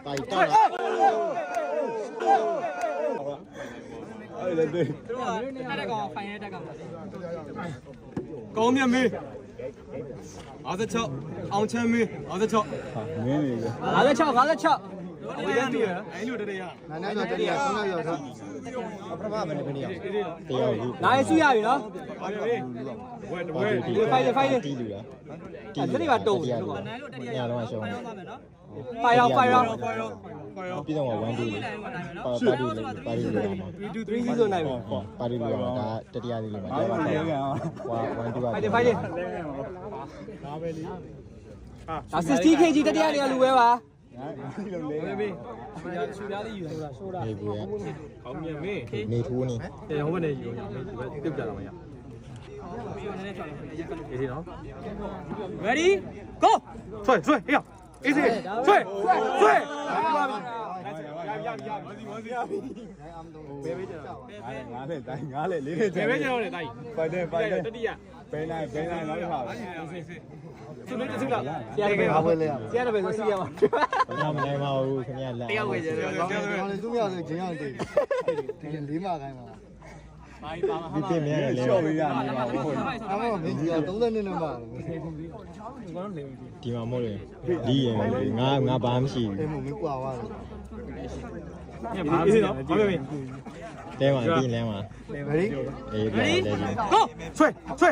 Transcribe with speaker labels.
Speaker 1: တိုက်တာအဲ့လေတဲ့
Speaker 2: တက်ကောင်ဖိုင်ရဲတက်ကောင်
Speaker 3: ကောင်းမြတ်မေး56အောင်ချမ်းမေး56
Speaker 1: ဟာမင်းနေပဲ
Speaker 2: 56
Speaker 3: ဝေးရနေရအဲ့လိုတည်းရ
Speaker 4: နားတော့တည်းကဆုံးတော့ရောက်တော့
Speaker 1: အပထမမနေ့ကနေ့တရားယူ
Speaker 2: နိုင်စုရပြီနော်
Speaker 3: ပါပြီဝဲဝဲ
Speaker 2: ဖိုင်လေ
Speaker 1: တီးလူလား
Speaker 2: အဲ့ဒီမှာတုံး
Speaker 1: ညတော့ရှောင်း
Speaker 2: ဖိုင်ရောဖိုင်ရော
Speaker 1: ပြီးတော့1 2လေးပါတီလေးမှာ
Speaker 2: 3 3ဆိုနိုင်ပြီ
Speaker 1: ပါတီလေးမှာဒါတတိယလေးလေးမှာတရားပါဟွာ1 2က
Speaker 2: ဖိုင်လေဒါ 60 kg တတရားလေးလူပဲပါမေးရှူပြားလေးယူတာရှိုးတာ
Speaker 1: နေဘူးရ
Speaker 3: ကောင်းမြတ်မေး
Speaker 1: နေထိုးနေ
Speaker 3: ဟိုဘက်နေယူရမယ်ဒီဘက်ပြုတ်ကြတာမရအေးနော်
Speaker 2: ready go
Speaker 3: ဆွဲဆွဲဟေးအေးစေဆွဲဆွဲ
Speaker 1: ငါနဲ့တိုင်းငါနဲ့လေးနဲ့
Speaker 3: ဘယ်ပဲကျွန်တော်လည်းတိုင်း
Speaker 1: ပိုင်တယ်ပိုင်တယ်
Speaker 3: တတိယ
Speaker 1: ဘယ်နိုင်နောက်တစ်ခါပဲ
Speaker 3: သူလေးတစ်စုလား
Speaker 2: ဆရာတပည့်ဆရာတပည့်ဆိုစီရမှာ
Speaker 1: ဘာမှမနိုင်ပါဘူးခင်ဗျာလက်
Speaker 2: တယောက်ဝေကျတယ်
Speaker 4: ကောင်းတယ်သူများဆိုဂျင်းအောင်တည်တယ်လေးမခိုင်းပါ
Speaker 1: ဒီပြင်မြန်လေရှော့ပေးရနေပါဘူး
Speaker 4: အဲ့တော့မင်းကြီးက30နှစ်နဲ့မှ
Speaker 1: ဒီမှာမဟုတ်လေဒီရင်ငါဘာမှမရှိ
Speaker 4: အဲ့မို့မကွာသွားတယ်
Speaker 3: အေးစေနော်ဘာပဲမေး
Speaker 1: တဲမှာပြီးလမ်းမှာ
Speaker 4: ready
Speaker 1: အေးပြန်တယ်ကြီး
Speaker 3: go ဆွဲဆွဲ